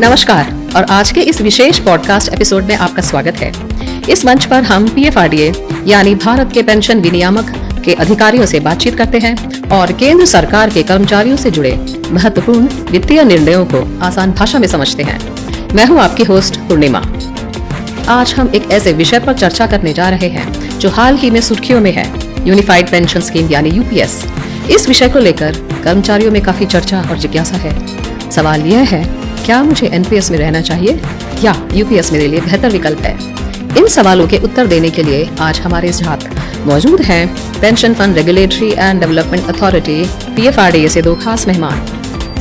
नमस्कार और आज के इस विशेष पॉडकास्ट एपिसोड में आपका स्वागत है। इस मंच पर हम PFRDA यानी भारत के पेंशन विनियामक के अधिकारियों से बातचीत करते हैं और केंद्र सरकार के कर्मचारियों से जुड़े महत्वपूर्ण वित्तीय निर्णयों को आसान भाषा में समझते हैं। मैं हूं आपकी होस्ट पूर्णिमा। आज हम एक ऐसे विषय पर चर्चा करने जा रहे हैं जो हाल ही में सुर्खियों में है, यूनिफाइड पेंशन स्कीम यानी UPS। इस विषय को लेकर कर्मचारियों में काफी चर्चा और जिज्ञासा है। सवाल यह है, क्या मुझे NPS में रहना चाहिए या UPS मेरे लिए बेहतर विकल्प है? इन सवालों के उत्तर देने के लिए आज हमारे साथ मौजूद हैं pension fund regulatory and development authority PFRDA से दो खास मेहमान,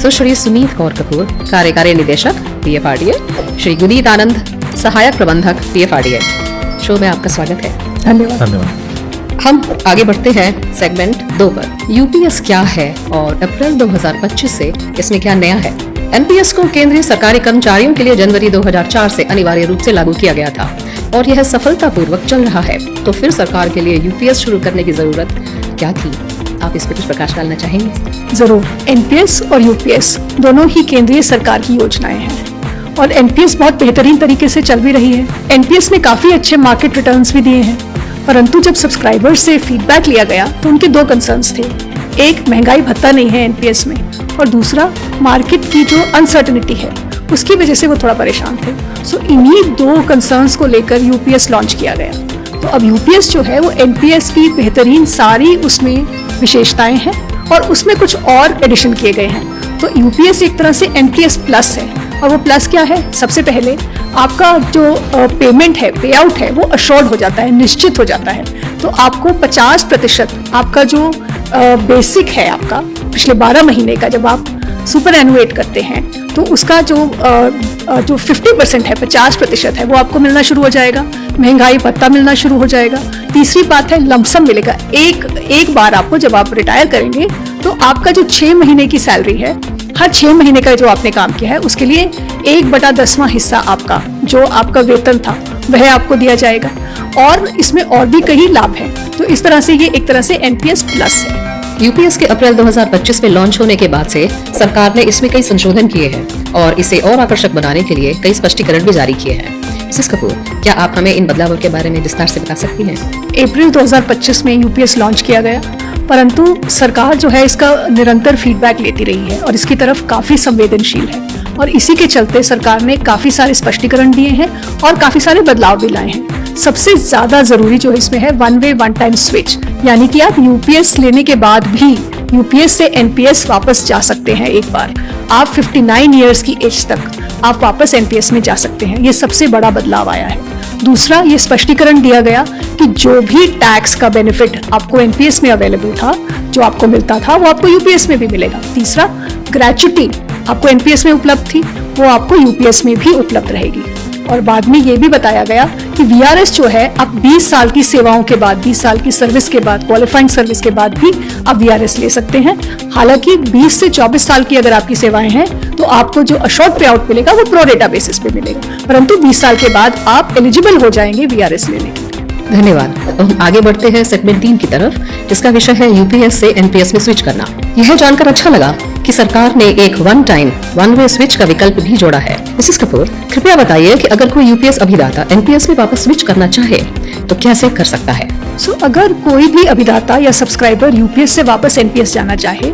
सुश्री सुमीत कौर कपूर, कार्यकारी निदेशक PFRDA, श्री गुनीत आनंद, सहायक प्रबंधक PFRDA। शो में आपका स्वागत है। धन्यवाद। हम आगे बढ़ते हैं सेगमेंट 2 पर। UPS क्या है और अप्रैल 2025 से इसमें क्या नया है? NPS को केंद्रीय सरकारी कर्मचारियों के लिए जनवरी 2004 से अनिवार्य रूप से लागू किया गया था और यह सफलतापूर्वक चल रहा है। तो फिर सरकार के लिए UPS शुरू करने की जरूरत क्या थी? आप इस पर कुछ प्रकाश डालना चाहेंगे? जरूर। NPS और UPS दोनों ही केंद्रीय सरकार की योजनाएं हैं और NPS बहुत बेहतरीन तरीके से चल भी रही है। NPS में काफी अच्छे मार्केट रिटर्न्स भी दिए हैं, परंतु जब सब्सक्राइबर्स से फीडबैक लिया गया तो उनके दो कंसर्न्स थे। एक, महंगाई भत्ता नहीं है NPS में, और दूसरा, मार्केट की जो अनसर्टेनिटी है उसकी वजह से वो थोड़ा परेशान थे। सो इन्हीं दो कंसर्न्स को लेकर UPS लॉन्च किया गया। तो अब UPS जो है वो NPS की बेहतरीन सारी उसमें विशेषताएं हैं और उसमें कुछ और एडिशन किए गए हैं। तो UPS एक तरह से NPS प्लस है। और वो प्लस क्या है? सबसे पहले आपका जो पेमेंट है, पे आउट है, वो अश्योर्ड हो जाता है, निश्चित हो जाता है। तो आपको 50% आपका जो बेसिक है आपका पिछले 12 महीने का, जब आप सुपर एनुएट करते हैं तो उसका जो 50% है, 50% है, वो आपको मिलना शुरू हो जाएगा। महंगाई भत्ता मिलना शुरू हो जाएगा। तीसरी बात है, लमसम मिलेगा। एक बार आपको जब आप रिटायर करेंगे तो आपका जो 6 महीने की सैलरी है, हर 6 महीने का जो आपने काम किया है उसके लिए 1/10वां हिस्सा आपका जो आपका वेतन था वह आपको दिया जाएगा। और इसमें और भी कई लाभ हैं। तो इस तरह से ये एक तरह से NPS प्लस है। UPS के अप्रैल 2025 में लॉन्च होने के बाद से सरकार ने इसमें कई संशोधन किए हैं और इसे और आकर्षक बनाने के लिए कई स्पष्टीकरण भी जारी किए हैं। मिसेस कपूर, क्या आप हमें इन बदलावों के बारे में विस्तार से बता सकती हैं? अप्रैल 2025 में UPS लॉन्च किया गया, परंतु सरकार जो है इसका निरंतर फीडबैक लेती रही है और इसकी तरफ काफी संवेदनशील है। और इसी के चलते सरकार ने काफी सारे स्पष्टीकरण दिए हैं और काफी सारे बदलाव भी लाए हैं। सबसे ज्यादा जरूरी जो इसमें है, one way one time switch, यानी कि आप UPS लेने के बाद भी UPS से NPS वापस जा सकते हैं। एक बार आप 59 ईयर्स की एज तक आप वापस NPS में जा सकते हैं। ये सबसे बड़ा बदलाव आया है। दूसरा, ये स्पष्टीकरण दिया गया कि जो भी टैक्स का बेनिफिट आपको NPS में अवेलेबल था, जो आपको मिलता था, वो आपको UPS में भी मिलेगा। तीसरा, ग्रेच्युटी आपको NPS में उपलब्ध थी, वो आपको UPS में भी उपलब्ध रहेगी। और बाद में ये भी बताया गया कि VRS जो है, आप 20 साल की सेवाओं के बाद, 20 साल की सर्विस के बाद, क्वालिफाइंग सर्विस के बाद भी आप VRS ले सकते हैं। हालांकि 20 से 24 साल की अगर आपकी सेवाएं हैं तो आपको जो अशोर्ड पे आउट मिलेगा वो प्रो रेटा बेसिस पे मिलेगा, परंतु 20 साल के बाद आप एलिजिबल हो जाएंगे VRS लेने के लिए। धन्यवाद। तो हम आगे बढ़ते हैं सेगमेंट 3 की तरफ, जिसका विषय है UPS से NPS में स्विच करना। यह जानकर अच्छा लगा कि सरकार ने एक वन वे स्विच का विकल्प भी जोड़ा है। मिसेस कपूर, कृपया बताइए कि अगर कोई UPS अभिदाता NPS में वापस स्विच करना चाहे तो कैसे कर सकता है? अगर कोई भी अभिदाता या सब्सक्राइबर UPS से वापस NPS जाना चाहे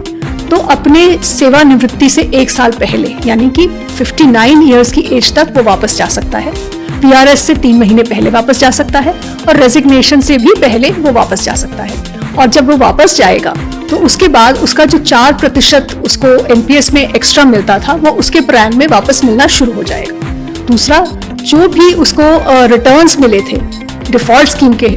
तो अपने सेवानिवृत्ति से 1 साल पहले, यानी कि 59 ईयर्स की एज तक वो वापस जा सकता है। VRS से 3 महीने पहले वापस जा सकता है और रेजिग्नेशन से भी पहले वो वापस जा सकता है। और जब वो वापस जाएगा तो उसके बाद उसका जो 4% उसको NPS में एक्स्ट्रा मिलता था वो उसके प्लान में वापस मिलना शुरू हो जाएगा। दूसरा, जो भी उसको रिटर्न्स मिले थे डिफॉल्ट स्कीम के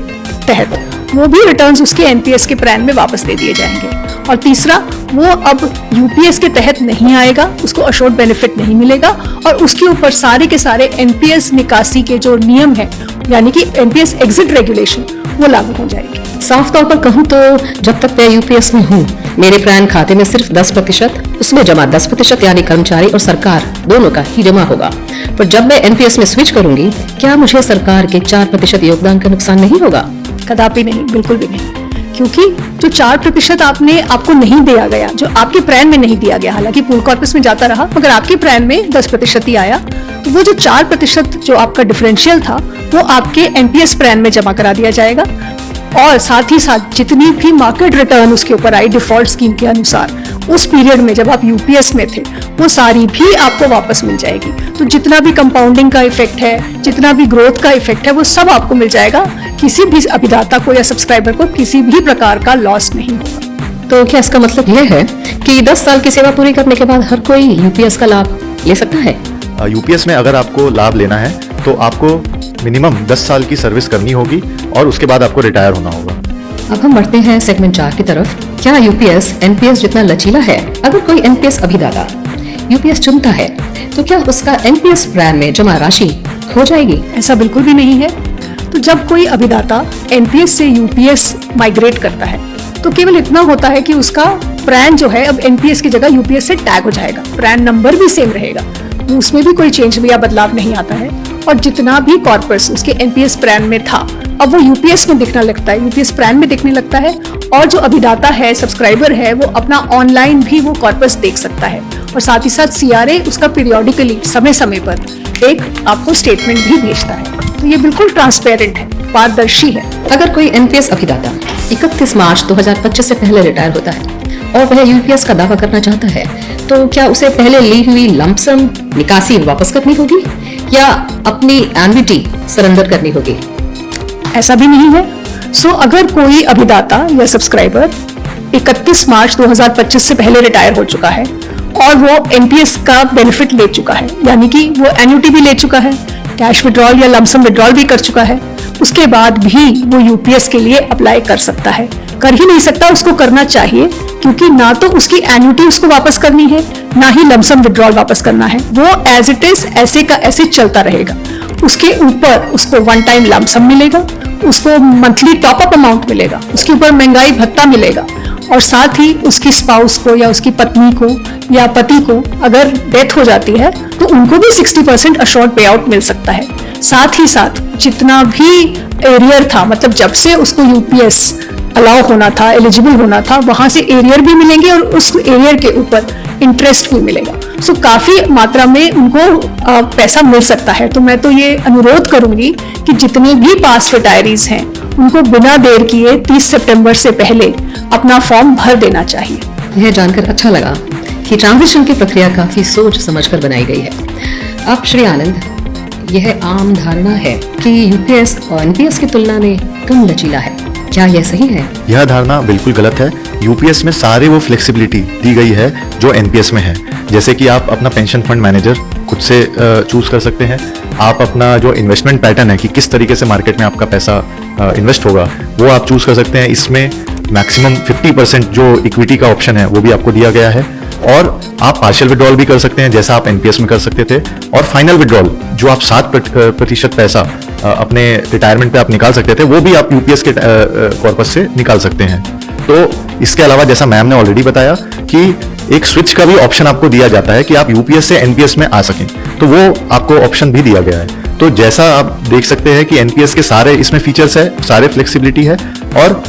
तहत, वो भी रिटर्न्स उसके NPS के प्लान में वापस दे दिए जाएंगे। और तीसरा, वो अब UPS के तहत नहीं आएगा, उसको अशोर्ड बेनिफिट नहीं मिलेगा और उसके ऊपर सारे के सारे NPS निकासी के जो नियम है, यानी कि NPS एग्जिट रेगुलेशन, वो लागू हो जाएगी। साफ तौर पर कहूँ तो जब तक मैं UPS में हूँ, मेरे प्राण खाते में सिर्फ 10%, उसमें जमा 10% यानी कर्मचारी और सरकार दोनों का ही जमा होगा। पर जब मैं NPS में स्विच करूंगी, क्या मुझे सरकार के 4% योगदान का नुकसान नहीं होगा? कदापि नहीं, बिल्कुल भी नहीं, क्योंकि जो 4% आपको नहीं दिया गया, जो आपके प्लान में नहीं दिया गया, हालांकि पूल कॉर्पस में जाता रहा मगर आपके प्लान में 10% ही आया, तो वो जो 4% जो आपका डिफरेंशियल था वो आपके एनपीएस प्लान में जमा करा दिया जाएगा। और साथ ही साथ जितनी भी मार्केट रिटर्न उसके ऊपर आई डिफॉल्ट स्कीम के अनुसार उस पीरियड में जब आप यूपीएस में थे, वो सारी भी आपको वापस मिल जाएगी। तो जितना भी कंपाउंडिंग का इफेक्ट है, जितना भी ग्रोथ का इफेक्ट है, वो सब आपको मिल जाएगा। किसी भी अभिदाता को या सब्सक्राइबर को किसी भी प्रकार का लॉस नहीं होगा। तो क्या इसका मतलब यह है कि 10 साल की सेवा पूरी करने के बाद हर कोई यूपीएस का लाभ ले सकता है? यूपीएस में अगर आपको लाभ लेना है तो आपको मिनिमम 10 साल की सर्विस करनी होगी और उसके बाद आपको रिटायर होना होगा। अब हम बढ़ते हैं सेगमेंट 4 की तरफ। क्या यूपीएस एनपीएस जितना लचीला है? अगर कोई एनपीएस अभिदाता यूपीएस चुनता है तो क्या उसका एनपीएस प्लान में जमा राशि खो जाएगी? ऐसा बिल्कुल भी नहीं है। तो जब कोई अभिदाता एनपीएस से यूपीएस माइग्रेट करता है तो केवल इतना होता है कि उसका प्लान जो है अब एनपीएस की जगह यूपीएस से टैग हो जाएगा, प्लान नंबर भी सेम रहेगा, उसमें भी कोई चेंज या बदलाव नहीं आता है। और जितना भी कॉर्पस उसके एनपीएस प्लान में था अब वो यूपीएस में दिखने लगता है, यूपीएस प्लान में दिखने लगता है। और जो अभिदाता है, सब्सक्राइबर है, वो अपना ऑनलाइन भी वो कॉर्पस देख सकता है। और साथ ही साथ सीआरए उसका पीरियोडिकली समय समय पर एक आपको स्टेटमेंट भी भेजता है। तो ये बिल्कुल ट्रांसपेरेंट है, पारदर्शी है। अगर कोई एनपीएस अभिदाता 31 मार्च 2025 से पहले रिटायर होता है और वह यूपीएस का दावा करना चाहता है तो क्या उसे पहले ली हुई लमसम निकासी वापस करनी होगी या अपनी एन्युटी सरेंडर करनी होगी? ऐसा भी नहीं है। सो अगर कोई अभिदाता या सब्सक्राइबर 31 मार्च 2025 से पहले रिटायर हो चुका है और वो एनपीएस का बेनिफिट ले चुका है, यानी कि वो एन्युटी भी ले चुका है, कैश विड्रॉल या लमसम विड्रॉल भी कर चुका है, उसके बाद भी वो यूपीएस के लिए अप्लाई कर सकता है। कर ही नहीं सकता, उसको करना चाहिए, क्योंकि ना तो उसकी एन्युटी उसको वापस करनी है, ना ही लमसम विड्रॉल वापस करना है। वो एज इट इज ऐसे का ऐसे चलता रहेगा। उसके ऊपर उसको वन टाइम लमसम मिलेगा, उसको मंथली टॉप अप अमाउंट मिलेगा, उसके ऊपर महंगाई भत्ता मिलेगा, और साथ ही उसकी स्पाउस को या उसकी पत्नी को या पति को अगर डेथ हो जाती है तो उनको भी 60% अशोर्ड पे आउट मिल सकता है। साथ ही साथ जितना भी एरियर था, मतलब जब से उसको यूपीएस अलाउ होना था, एलिजिबल होना था, वहां से एरियर भी मिलेंगे और उस एरियर के ऊपर इंटरेस्ट भी मिलेगा। सो काफी मात्रा में उनको पैसा मिल सकता है। तो मैं तो ये अनुरोध करूंगी कि जितने भी पास्ट रिटायरीज हैं उनको बिना देर किए 30 सितंबर से पहले अपना फॉर्म भर देना चाहिए। यह जानकर अच्छा लगा कि ट्रांजिशन की प्रक्रिया काफी सोच समझकर बनाई गई है। अब श्री आनंद, यह आम धारणा है कि यूपीएस और एनपीएस की तुलना में कम लचीला है, क्या यह सही है? यह धारणा बिल्कुल गलत है। यूपीएस में सारे वो फ्लेक्सिबिलिटी दी गई है जो एनपीएस में है। जैसे कि आप अपना पेंशन फंड मैनेजर खुद से चूज कर सकते हैं, आप अपना जो इन्वेस्टमेंट पैटर्न है कि किस तरीके से मार्केट में आपका पैसा इन्वेस्ट होगा वो आप चूज कर सकते हैं। इसमें मैक्सिमम 50% जो इक्विटी का ऑप्शन है वो भी आपको दिया गया है, और आप पार्शियल विड्रॉल भी कर सकते हैं जैसा आप एनपीएस में कर सकते थे, और फाइनल विड्रॉल जो आप 7% पैसा अपने रिटायरमेंट पे आप निकाल सकते थे वो भी आप यूपीएस के कॉर्पस से निकाल सकते हैं। तो इसके अलावा जैसा मैम ने ऑलरेडी बताया कि एक स्विच का भी ऑप्शन आपको दिया जाता है कि आप यूपीएस से एनपीएस में आ सकें, तो वो आपको ऑप्शन भी दिया गया है। तो जैसा आप देख सकते हैं कि एनपीएस के सारे इसमें फीचर्स है, सारे फ्लेक्सिबिलिटी है, और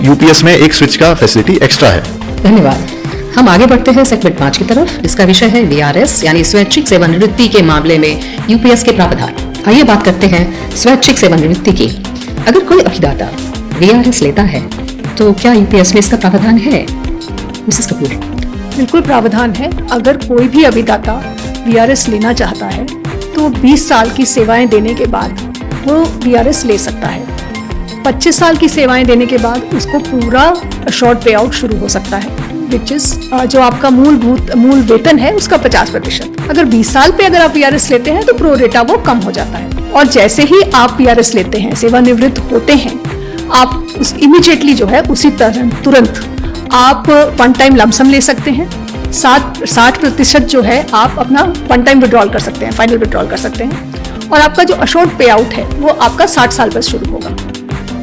यूपीएस में एक स्विच का फैसिलिटी एक्स्ट्रा है। धन्यवाद। हम आगे बढ़ते हैं सेगमेंट 5 की तरफ, जिसका विषय है वीआरएस यानी स्वैच्छिक सेवानिवृत्ति के मामले में यूपीएस के प्रावधान। आइए बात करते हैं स्वैच्छिक सेवानिवृत्ति की। अगर कोई अभिदाता वीआरएस लेता है तो क्या यूपीएस में इसका प्रावधान है? मिसेस कपूर। बिल्कुल प्रावधान है। अगर कोई भी अभिदाता वीआरएस लेना चाहता है तो 20 साल की सेवाएं देने के बाद वो वीआरएस ले सकता है। 25 साल की सेवाएं देने के बाद उसको पूरा शॉर्ट पे आउट शुरू हो सकता है, विच इज जो आपका मूल वेतन है उसका 50%। अगर 20 साल पे अगर आप वीआरएस लेते हैं तो प्रो रेटा वो कम हो जाता है। और जैसे ही आप वीआरएस लेते हैं, सेवानिवृत्त होते हैं, आप उस इमीडिएटली जो है उसी तुरंत आप वन टाइम लमसम ले सकते हैं। 60% जो है आप अपना वन टाइम विड्रॉल कर सकते हैं, फाइनल विड्रॉल कर सकते हैं, और आपका जो अशोर्ड पे आउट है वो आपका 60 साल पर शुरू होगा।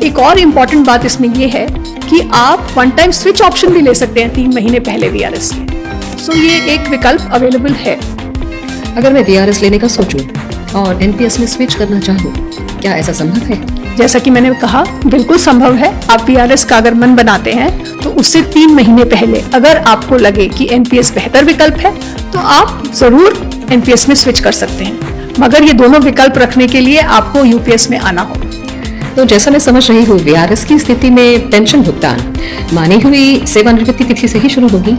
एक और इम्पॉर्टेंट बात इसमें ये है कि आप वन टाइम स्विच ऑप्शन भी ले सकते हैं 3 महीने पहले वीआरएस के। सो ये एक विकल्प अवेलेबल है। अगर मैं वीआरएस लेने का सोचूं और एनपीएस में स्विच करना चाहूँ, क्या ऐसा संभव है? जैसा कि मैंने कहा, बिल्कुल संभव है। आप VRS का अगर मन बनाते हैं तो उससे 3 महीने पहले अगर आपको लगे कि NPS बेहतर विकल्प है तो आप जरूर NPS में स्विच कर सकते हैं, मगर ये दोनों विकल्प रखने के लिए आपको UPS में आना होगा। तो जैसा मैं समझ रही हूँ, VRS की स्थिति में पेंशन भुगतान मानी हुई सेवानिवृत्ति तिथि से ही शुरू होगी,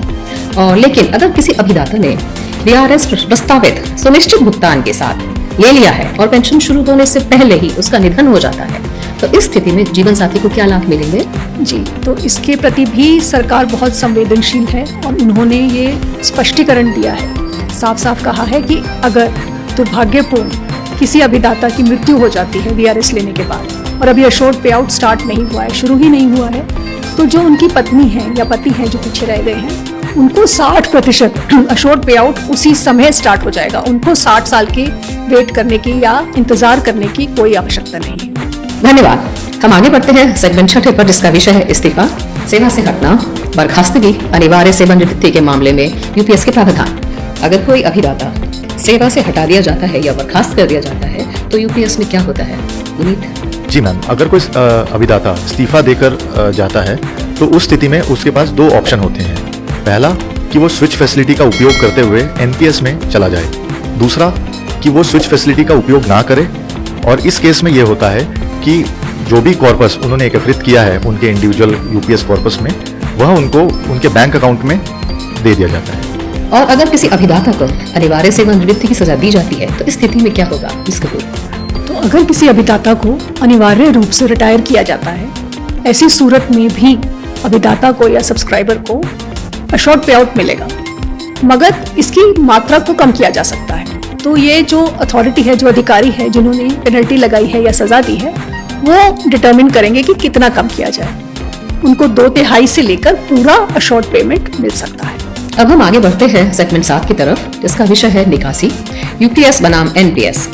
और लेकिन अगर किसी अभिदाता ने VRS प्रस्तावित सुनिश्चित भुगतान के साथ ले लिया है और पेंशन शुरू होने से पहले ही उसका निधन हो जाता है, तो इस स्थिति में जीवन साथी को क्या लाभ मिलेंगे? जी, तो इसके प्रति भी सरकार बहुत संवेदनशील है और उन्होंने ये स्पष्टीकरण दिया है, साफ साफ कहा है कि अगर दुर्भाग्यपूर्ण किसी अभिदाता की मृत्यु हो जाती है VRS लेने के बाद और अभी अशोर्ड पे आउट स्टार्ट नहीं हुआ है, शुरू ही नहीं हुआ है, तो जो उनकी पत्नी है या पति है जो पीछे रह गए हैं, उनको 60% अशोर्ड पे आउट उसी समय स्टार्ट हो जाएगा। उनको 60 साल के वेट करने की या इंतजार करने की कोई आवश्यकता नहीं है। धन्यवाद। हम आगे बढ़ते हैं सेगमेंट 6 पर, जिसका विषय है इस्तीफा, सेवा से हटना, बर्खास्तगी, अनिवार्य सेवानिवृत्ति के मामले में UPS के प्रावधान। अगर कोई अभिदाता सेवा से हटा दिया जाता है या बर्खास्त कर दिया जाता है तो UPS में क्या होता है? पुनीत जी मैम, अगर कोई अभिदाता इस्तीफा देकर जाता है तो उस स्थिति में उसके पास 2 ऑप्शन होते हैं। पहला कि वो स्विच फैसिलिटी का उपयोग करते हुए NPS में चला जाए, दूसरा कि वो स्विच फैसिलिटी का उपयोग ना करे, और इस केस में ये होता है कि जो भी कॉर्पस उन्होंने एकत्रित किया है उनके इंडिविजुअल UPS कॉर्पस में, वह उनको उनके बैंक अकाउंट में दे दिया जाता है। और अगर किसी अभिदाता को अनिवार्य सेवानिवृत्ति की सजा दी जाती है तो इस स्थिति में क्या होगा? इसका तो अगर किसी अभिदाता को अनिवार्य रूप से रिटायर किया जाता है, ऐसी सूरत में भी अभिदाता को या सब्सक्राइबर को अशोर्ड पे आउट मिलेगा, मगर इसकी मात्रा को कम किया जा सकता है। तो ये जो अथॉरिटी है, जो अधिकारी है जिन्होंने पेनल्टी लगाई है या सजा दी है, वो डिटरमिन करेंगे कि कितना कम किया जाए। उनको 2/3 से लेकर पूरा अशोर्ड पेमेंट मिल सकता है। अब हम आगे बढ़ते हैं सेगमेंट 7 की तरफ, जिसका विषय है निकासी, UPS बनाम NPS।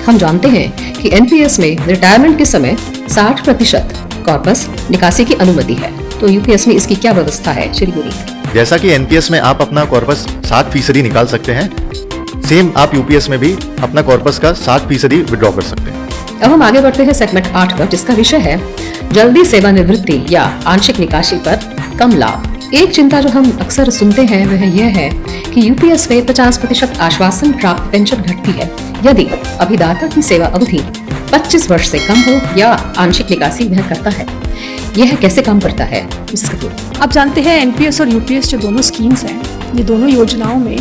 हम जानते हैं कि NPS में रिटायरमेंट के समय 60% कॉर्पस निकासी की अनुमति है, तो UPS में इसकी क्या व्यवस्था है श्री गुरी? जैसा कि NPS में आप अपना कॉर्पस 7% निकाल सकते हैं, सेम आप UPS में भी अपना कॉर्पस का 60% विड्रॉ कर सकते हैं। अब हम आगे बढ़ते हैं सेगमेंट 8 पर, जिसका विषय है जल्दी सेवानिवृत्ति या आंशिक निकासी पर कम लाभ। एक चिंता जो हम अक्सर सुनते हैं वह यह है कि UPS में 50% आश्वासन प्राप्त पेंशन घटती है यदि अभिदाता की सेवा अवधि 25 वर्ष से कम हो या आंशिक निकासी वह करता है। यह कैसे काम करता है? आप जानते हैं NPS और UPS जो दोनों स्कीम्स हैं, ये दोनों योजनाओं में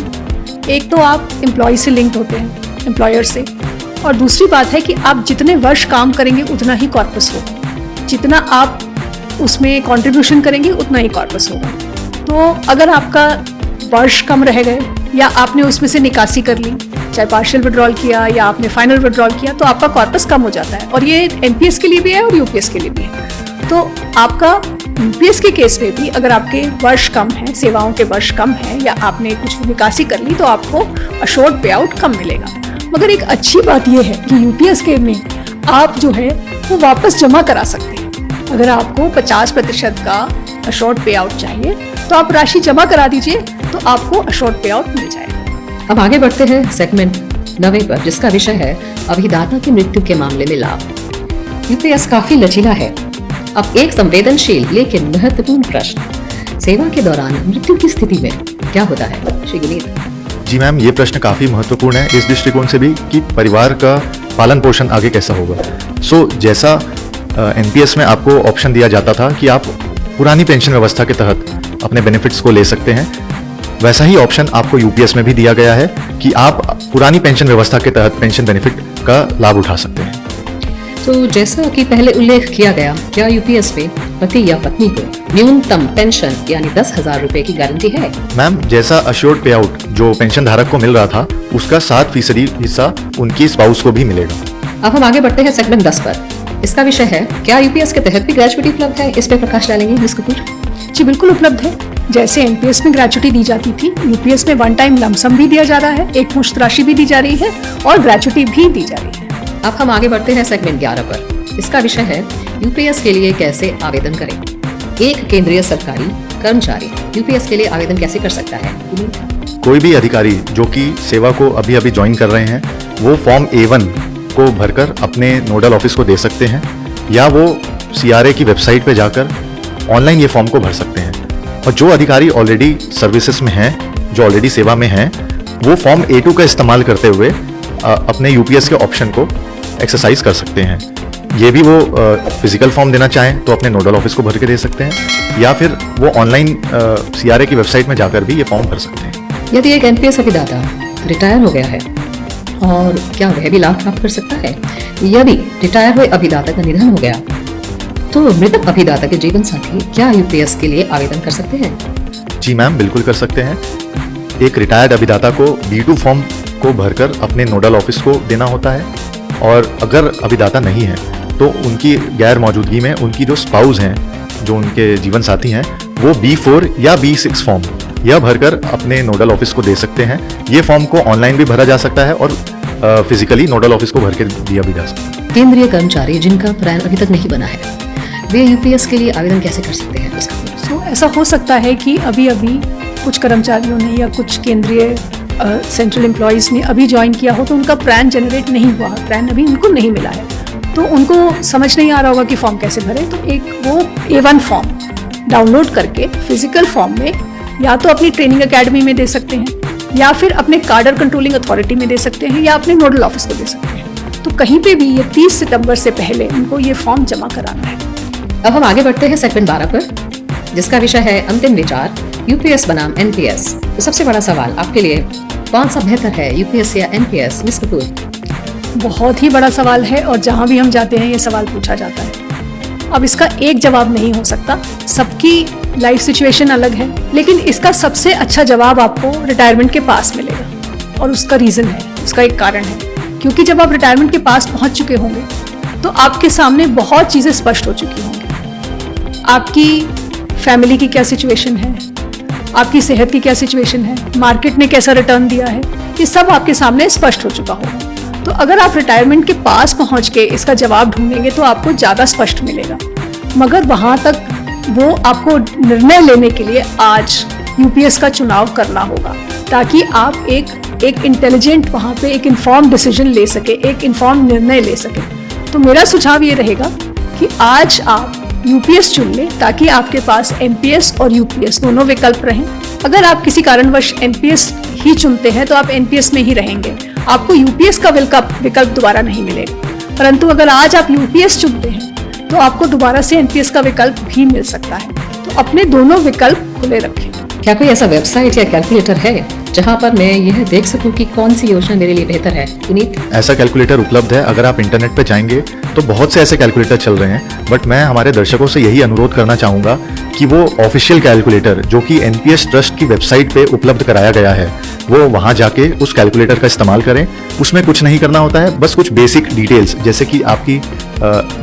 एक तो आप एम्प्लॉय से लिंक्ड होते हैं, एम्प्लॉयर से, और दूसरी बात है कि आप जितने वर्ष काम करेंगे उतना ही कॉर्पस होगा, जितना आप उसमें कंट्रीब्यूशन करेंगे उतना ही कॉर्पस होगा। तो अगर आपका वर्ष कम रह गए या आपने उसमें से निकासी कर ली, चाहे पार्शियल विड्रॉल किया या आपने फाइनल विड्रॉल किया, तो आपका कॉर्पस कम हो जाता है। और ये NPS के लिए भी है और UPS के लिए भी है। तो आपका UPS के केस में भी अगर आपके वर्ष कम है, सेवाओं के वर्ष कम है या आपने कुछ निकासी कर ली, तो आपको अशोर्ड पे आउट कम मिलेगा। मगर एक अच्छी बात यह है कि UPS के में आप जो है वो वापस जमा करा सकते हैं। अगर आपको 50% का अशोर्ड पे आउट चाहिए तो आप राशि जमा करा दीजिए, तो आपको अशोर्ड पे आउट मिल जाएगा। अब आगे बढ़ते हैं सेगमेंट 9 पर, जिसका विषय है अभिदाता की मृत्यु के मामले में लाभ। UPS काफी लचीला है। अब एक संवेदनशील लेकिन महत्वपूर्ण प्रश्न, सेवा के दौरान मृत्यु की स्थिति में क्या होता है श्री गुनीत? जी मैम, ये प्रश्न काफ़ी महत्वपूर्ण है इस दृष्टिकोण से भी कि परिवार का पालन पोषण आगे कैसा होगा। जैसा NPS में आपको ऑप्शन दिया जाता था कि आप पुरानी पेंशन व्यवस्था के तहत अपने बेनिफिट्स को ले सकते हैं, वैसा ही ऑप्शन आपको UPS में भी दिया गया है कि आप पुरानी पेंशन व्यवस्था के तहत पेंशन बेनिफिट का लाभ उठा सकते हैं। तो जैसा कि पहले उल्लेख किया गया, क्या UPS में पति या पत्नी को न्यूनतम पेंशन यानी 10,000 रुपए की गारंटी है? मैम, जैसा अश्योर्ड पे आउट जो पेंशन धारक को मिल रहा था, उसका 7% हिस्सा उनकी स्पाउस को भी मिलेगा। अब हम आगे बढ़ते हैं सेगमेंट 10 पर। इसका विषय है क्या UPS के तहत भी ग्रेचुइटी उपलब्ध है? इस पे प्रकाश डालेंगे मिस कपूर। जी बिल्कुल उपलब्ध है। जैसे NPS में ग्रेचुइटी दी जाती थी, UPS में वन टाइम लमसम भी दिया जा रहा है, एक मुश्त राशि भी दी जा रही है और ग्रेचुइटी भी दी जा रही है। अब हम आगे बढ़ते हैं सेगमेंट 11 पर। इसका विषय है UPS के लिए कैसे आवेदन करें। एक केंद्रीय सरकारी कर्मचारी UPS के लिए आवेदन कैसे कर सकता है? कोई भी अधिकारी जो कि सेवा को अभी ज्वाइन कर रहे हैं, वो फॉर्म A1 को भरकर अपने नोडल ऑफिस को दे सकते हैं। या वो CRA की वेबसाइट पे जाकर ऑनलाइन ये फॉर्म को भर सकते हैं। और जो अधिकारी ऑलरेडी सर्विसेज में हैं, जो ऑलरेडी सेवा में हैं, वो फॉर्म A2 का इस्तेमाल करते हुए अपने UPS के ऑप्शन को एक्सरसाइज कर सकते हैं। ये भी वो फिजिकल फॉर्म देना चाहें तो अपने नोडल ऑफिस को भर के दे सकते हैं, या फिर वो ऑनलाइन CRA की वेबसाइट में जाकर भी ये फॉर्म भर सकते हैं। यदि एक NPS अभिदाता रिटायर हो गया है और क्या वह भी लाभ प्राप्त कर सकता है? यदि रिटायर हुए अभिदाता का निधन हो गया तो मृतक अभिदाता के जीवन साथी क्या UPS के लिए आवेदन कर सकते हैं? जी मैम, बिल्कुल कर सकते हैं। एक रिटायर्ड अभिदाता को B2 फॉर्म को भरकर अपने नोडल ऑफिस को देना होता है, और अगर अभिदाता नहीं है तो उनकी गैर मौजूदगी में उनकी जो स्पाउस हैं, जो उनके जीवन साथी हैं, वो B4 या B6 फॉर्म यह भरकर अपने नोडल ऑफिस को दे सकते हैं। ये फॉर्म को ऑनलाइन भी भरा जा सकता है और फिजिकली नोडल ऑफिस को भर के दिया भी जा सकता है। केंद्रीय कर्मचारी जिनका पैन अभी तक नहीं बना है, वे UPS के लिए आवेदन कैसे कर सकते हैं? तो ऐसा हो सकता है कि अभी कुछ कर्मचारियों ने या कुछ केंद्रीय सेंट्रल एम्प्लॉयज़ ने अभी ज्वाइन किया हो तो उनका पैन जनरेट नहीं हुआ, पैन अभी उनको नहीं मिला है, तो उनको समझ नहीं आ रहा होगा कि फॉर्म कैसे भरें। तो एक वो A1 फॉर्म डाउनलोड करके फिजिकल फॉर्म में या तो अपनी ट्रेनिंग एकेडमी में दे सकते हैं, या फिर अपने कार्डर कंट्रोलिंग अथॉरिटी में दे सकते हैं, या अपने नोडल ऑफिस को दे सकते हैं। तो कहीं पे भी ये 30 सितंबर से पहले उनको ये फॉर्म जमा कराना है। अब हम आगे बढ़ते हैं सेगमेंट 12 पर, जिसका विषय है अंतिम विचार, UPS बनाम NPS। तो सबसे बड़ा सवाल आपके लिए, कौन सा बेहतर है, UPS या NPS? मिस कपूर। बहुत ही बड़ा सवाल है और जहाँ भी हम जाते हैं ये सवाल पूछा जाता है। अब इसका एक जवाब नहीं हो सकता, सबकी लाइफ सिचुएशन अलग है, लेकिन इसका सबसे अच्छा जवाब आपको रिटायरमेंट के पास मिलेगा। और उसका रीज़न है, उसका एक कारण है, क्योंकि जब आप रिटायरमेंट के पास पहुँच चुके होंगे तो आपके सामने बहुत चीज़ें स्पष्ट हो चुकी होंगी। आपकी फैमिली की क्या सिचुएशन है, आपकी सेहत की क्या सिचुएशन है, मार्केट ने कैसा रिटर्न दिया है, ये सब आपके सामने स्पष्ट हो चुका होगा। तो अगर आप रिटायरमेंट के पास पहुंच के इसका जवाब ढूंढेंगे तो आपको ज़्यादा स्पष्ट मिलेगा, मगर वहाँ तक वो आपको निर्णय लेने के लिए आज UPS का चुनाव करना होगा, ताकि आप एक इंटेलिजेंट वहाँ पे एक इन्फॉर्म डिसीजन ले सके, एक इन्फॉर्म निर्णय ले सके। तो मेरा सुझाव ये रहेगा कि आज आप UPS चुन लें, ताकि आपके पास NPS और UPS दोनों विकल्प रहें। अगर आप किसी कारणवश NPS ही चुनते हैं तो आप NPS में ही रहेंगे, आपको UPS का विकल्प दोबारा नहीं मिलेगा। परंतु अगर आज आप UPS चुनते हैं तो आपको दोबारा से NPS का विकल्प भी मिल सकता है। तो अपने दोनों विकल्प खुले रखें। क्या कोई ऐसा वेबसाइट या कैलकुलेटर है जहां पर मैं यह देख सकूं कि कौन सी योजना मेरे लिए बेहतर है? पुनीत, ऐसा कैलकुलेटर उपलब्ध है। अगर आप इंटरनेट पे जाएंगे तो बहुत से ऐसे कैलकुलेटर चल रहे हैं, बट मैं हमारे दर्शकों से यही अनुरोध करना चाहूँगा कि वो ऑफिशियल कैलकुलेटर जो कि NPS ट्रस्ट की वेबसाइट पे उपलब्ध कराया गया है, वो वहाँ जाके उस कैलकुलेटर का इस्तेमाल करें। उसमें कुछ नहीं करना होता है, बस कुछ बेसिक डिटेल्स जैसे कि आपकी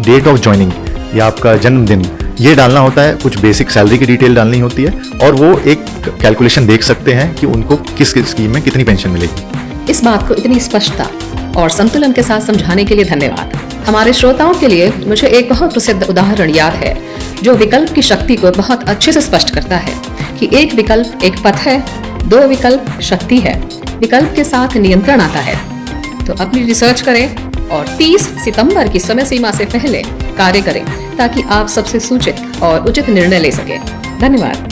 डेट ऑफ ज्वाइनिंग या आपका जन्मदिन, ये डालना होता है, कुछ बेसिक सैलरी की डिटेल डालनी होती है, और वो एक कैलकुलेशन देख सकते हैं कि उनको किस स्कीम में कितनी पेंशन मिलेगी। इस बात को इतनी स्पष्टता और संतुलन के साथ समझाने के लिए धन्यवाद। हमारे श्रोताओं के लिए मुझे एक बहुत प्रसिद्ध उदाहरण याद है जो विकल्प की शक्ति को बहुत अच्छे से स्पष्ट करता है कि एक विकल्प एक पथ है, दो विकल्प शक्ति है, विकल्प के साथ नियंत्रण आता है। तो अपनी रिसर्च करें और 30 सितंबर की समय सीमा से पहले कार्य करें ताकि आप सबसे सूचित और उचित निर्णय ले सकें। धन्यवाद।